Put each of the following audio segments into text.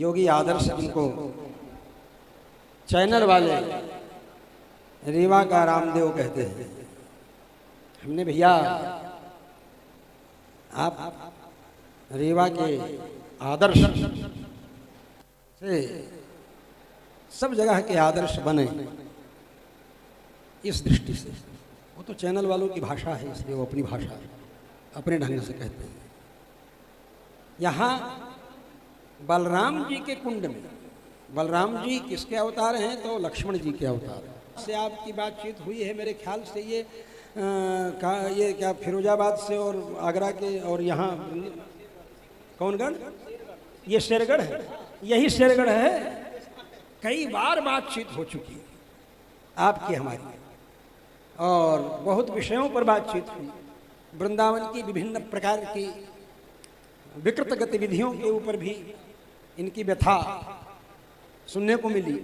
योगी आदर्श जिनको चैनल वाले रीवा का रामदेव कहते हैं। हमने भैया आप रीवा के आदर्श से सब जगह के आदर्श बने, इस दृष्टि से। वो तो चैनल वालों की भाषा है, इसलिए वो अपनी भाषा अपने ढंग से कहते हैं। यहाँ बलराम जी के कुंड में, बलराम जी किसके अवतार हैं? तो लक्ष्मण जी के अवतार हैं। से आपकी बातचीत हुई है मेरे ख्याल से, ये ये क्या फिरोजाबाद से और आगरा के और यहाँ कौन गढ़? ये शेरगढ़ है, यही शेरगढ़ है। कई बार बातचीत हो चुकी है आपकी हमारी, और बहुत विषयों पर बातचीत हुई। वृंदावन की विभिन्न प्रकार की विकृत गतिविधियों के ऊपर भी इनकी व्यथा सुनने को मिली।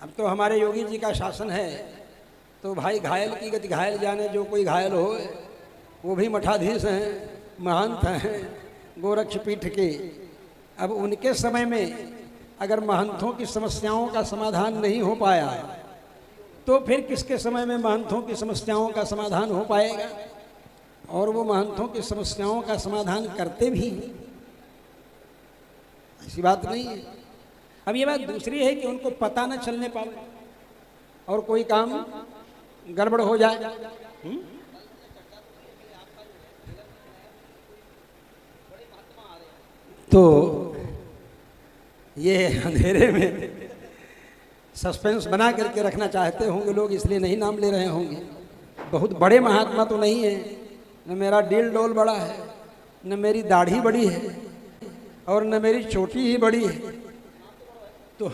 अब तो हमारे योगी जी का शासन है, तो भाई घायल की गति घायल जाने, जो कोई घायल हो वो भी मठाधीश हैं, महंत हैं गोरक्ष पीठ के। अब उनके समय में अगर महंतों की समस्याओं का समाधान नहीं हो पाया, तो फिर किसके समय में महंतों की समस्याओं का समाधान हो पाएगा? और वो महंतों की समस्याओं का समाधान करते भी, ऐसी बात नहीं है। अब ये बात दूसरी है कि उनको पता न चलने पाए और कोई काम गड़बड़ हो जाए। तो ये अंधेरे में सस्पेंस बना करके रखना चाहते होंगे लोग, इसलिए नहीं नाम ले रहे होंगे। बहुत बड़े महात्मा तो नहीं है, न मेरा डील डोल बड़ा है, न मेरी दाढ़ी बड़ी है, और न मेरी चोटी ही बड़ी है। तो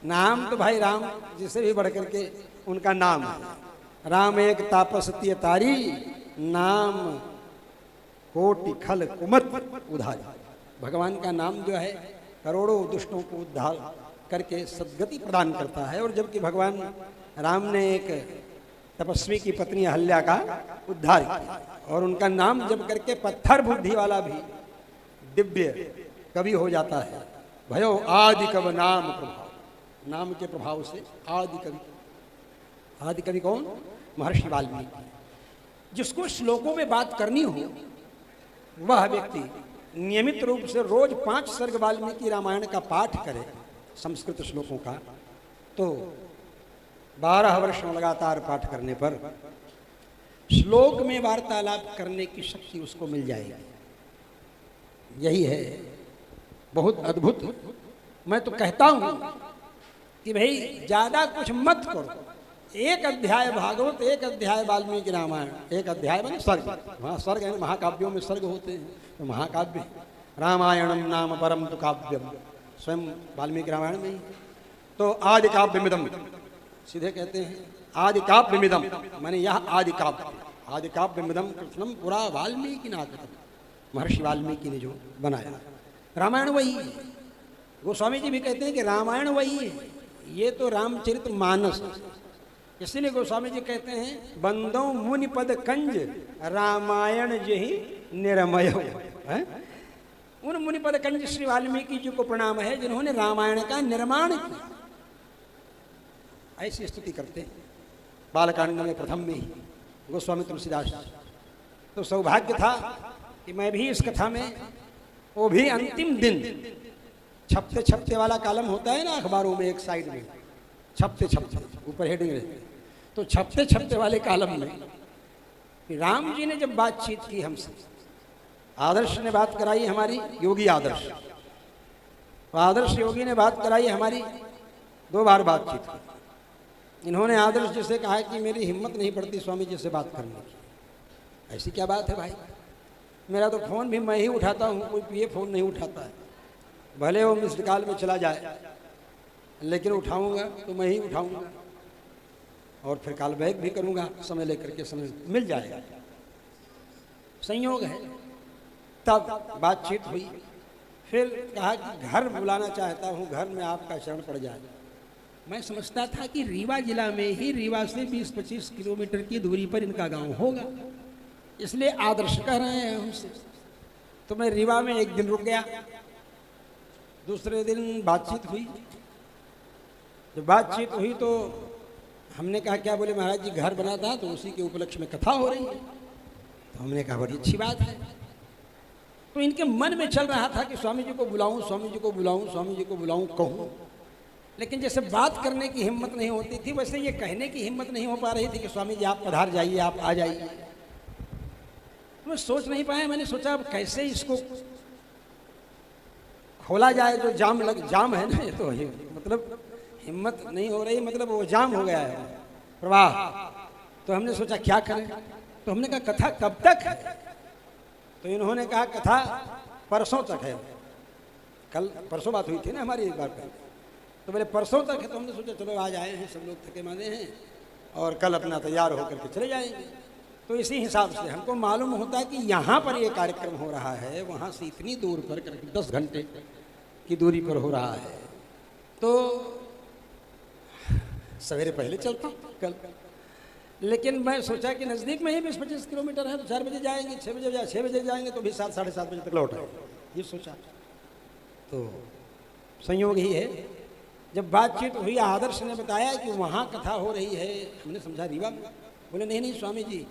नाम तो भाई राम जिसे भी बढ़ करके उनका नाम है। राम एक तापस तारी, नाम कोटि खल कुमत उधारी। भगवान का नाम जो है करोड़ों दुष्टों को उद्धार करके सद्गति प्रदान करता है। और जबकि भगवान राम ने एक तपस्वी की पत्नी अहल्या का उद्धार किया, और उनका नाम जब करके पत्थर बुद्धि वाला भी दिव्य कवि हो जाता है। भयो आदि कवि नाम प्रभाव, नाम के प्रभाव से आदि कवि। आदि कवि कौन? महर्षि वाल्मीकि। जिसको श्लोकों में बात करनी हो, वह व्यक्ति नियमित रूप से रोज 5 सर्ग वाल्मीकि रामायण का पाठ करे, संस्कृत श्लोकों का, तो 12 वर्षों लगातार पाठ करने पर श्लोक में वार्तालाप करने की शक्ति उसको मिल जाएगी। यही है बहुत अद्भुत। मैं तो कहता हूं कि भाई ज्यादा कुछ मत करो। एक अध्याय भागवत, एक अध्याय वाल्मीकि रामायण, एक अध्याय बने सर्ग। वहाँ सर्ग है, महाकाव्यों में सर्ग होते हैं, तो महाकाव्य रामायणम नाम परम तु काव्यम, स्वयं वाल्मीकि रामायण में ही। तो आदि काव्यमिदम, सीधे कहते हैं आदि काव्यमिदम, माने यह आदि काव्य। आदि काव्यमिदम कृष्णम पुरा वाल्मीकि नाकृतम, महर्षि वाल्मीकि ने जो बनाया। रामायण वही है। गोस्वामी जी भी कहते हैं कि रामायण वही है, ये तो रामचरित मानस। इसलिए गोस्वामी जी कहते हैं बंदो मुनि पद कंज रामायण जही निरमय। उन मुनि पद कंज श्री वाल्मीकि जी को प्रणाम है जिन्होंने रामायण का निर्माण किया। ऐसी स्तुति करते हैं बालकांड में प्रथम में ही गोस्वामी तुलसीदास। तो सौभाग्य था कि मैं भी इस कथा में, वो भी अंतिम दिन, छपते छपते वाला कालम होता है ना अखबारों में, एक साइड में छपते छपते ऊपर हेडिंग रहती, तो छपते छपते वाले कालम में राम जी ने जब बातचीत की हमसे, आदर्श ने बात कराई हमारी, योगी आदर्श, तो आदर्श योगी ने बात कराई हमारी। 2 बार बातचीत की। इन्होंने आदर्श जी से कहा कि मेरी हिम्मत नहीं पड़ती स्वामी जी से बात करने की। ऐसी क्या बात है भाई, मेरा तो फ़ोन भी मैं ही उठाता हूँ, कोई ये फ़ोन नहीं उठाता है। भले वो मिस्ड कॉल में चला जाए, लेकिन उठाऊंगा तो मैं ही उठाऊंगा, और फिर कॉल बैक भी करूंगा समय लेकर के, समय मिल जाएगा। संयोग है। तब बातचीत हुई, फिर कहा कि घर बुलाना चाहता हूँ, घर में आपका शरण पड़ जाए। मैं समझता था कि रीवा जिला में ही, रीवा से 20-25 किलोमीटर की दूरी पर इनका गांव होगा, इसलिए आदर्श कह रहे हैं हमसे। तो मैं रीवा में एक दिन रुक गया, दूसरे दिन बातचीत हुई। जब बातचीत हुई तो हमने कहा क्या, बोले महाराज जी घर बना था तो उसी के उपलक्ष्य में कथा हो रही है। तो हमने कहा बड़ी अच्छी बात है। तो इनके मन में चल रहा था कि स्वामी जी को बुलाऊं, स्वामी जी को बुलाऊं, स्वामी जी को बुलाऊं कहूं, लेकिन जैसे बात करने की हिम्मत नहीं होती थी वैसे ये कहने की हिम्मत नहीं हो पा रही थी कि स्वामी जी आप पधार जाइए, आप आ जाइए। मैं सोच नहीं पाया। मैंने सोचा अब कैसे इसको खोला जाए, जो जाम है ना, ये तो मतलब हिम्मत नहीं हो रही, मतलब वो जाम हो गया है प्रवाह। तो हमने सोचा क्या करें। तो हमने कहा कथा कब तक है। तो इन्होंने कहा कथा परसों तक है। कल परसों बात हुई थी ना हमारी एक बार पहले। तो बोले परसों तक है। तो हमने सोचा चलो आज आए हैं, सब लोग थके माने हैं और कल अपना तैयार होकर के चले जाएंगे। तो इसी हिसाब से हमको मालूम होता है कि यहाँ पर ये कार्यक्रम हो रहा है, वहाँ से इतनी दूर पर करीब 10 घंटे की दूरी पर हो रहा है। तो सवेरे पहले चलता कल, लेकिन मैं सोचा कि नज़दीक में ही 20-25 किलोमीटर है तो 4 बजे जाएंगे, 6 बजे जाएंगे तो भी 7 साढ़े 7 बजे तक लौट आएंगे, ये सोचा। तो संयोग ही है, जब बातचीत हुई आदर्श ने बताया कि वहाँ कथा हो रही है। हमने समझा रीवा में। बोले नहीं स्वामी जी,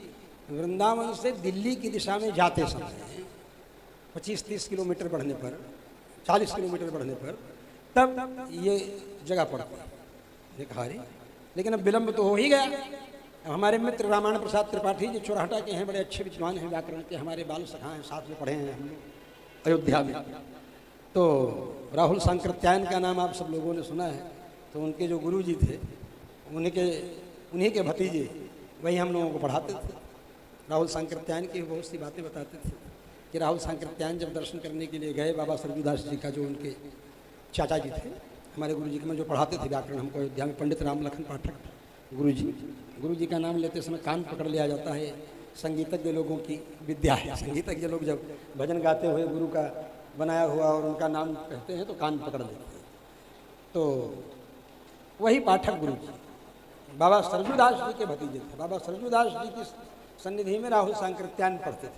वृंदावन से दिल्ली की दिशा में जाते समय 25-30 किलोमीटर बढ़ने पर, 40 किलोमीटर बढ़ने पर तब ये जगह पड़ती है। ये कहा रे, लेकिन अब विलम्ब तो हो ही गया। हमारे मित्र रामायण प्रसाद त्रिपाठी जी चौराहटा के हैं, बड़े अच्छे विद्वान हैं, व्याकरण के, हमारे बाल सखा हैं, साथ में पढ़े हैं हम लोग अयोध्या में। तो राहुल सांकृत्यायन का नाम आप सब लोगों ने सुना है। तो उनके जो गुरु जी थे उन्हीं के भतीजे वही हम लोगों को पढ़ाते थे। राहुल सांकृत्यायन की बहुत सी बातें बताते थे कि राहुल सांकृत्यायन जब दर्शन करने के लिए गए, बाबा सरजूदास जी का जो उनके चाचा जी थे, हमारे गुरु जी के में जो पढ़ाते थे व्याकरण हमको अयोध्या में, पंडित राम लखन पाठक गुरु जी का नाम लेते समय कान पकड़ लिया जाता है। संगीतज्ञ लोगों की विद्या है। संगीतज्ञ लोग जब भजन गाते हुए गुरु का बनाया हुआ और उनका नाम कहते हैं तो कान पकड़ लेते हैं। तो वही पाठक गुरु जी बाबा सरजूदास जी के भतीजे थे। बाबा सरजूदास जी की सन्निधि में राहुल सांकृत्यायन पढ़ते थे।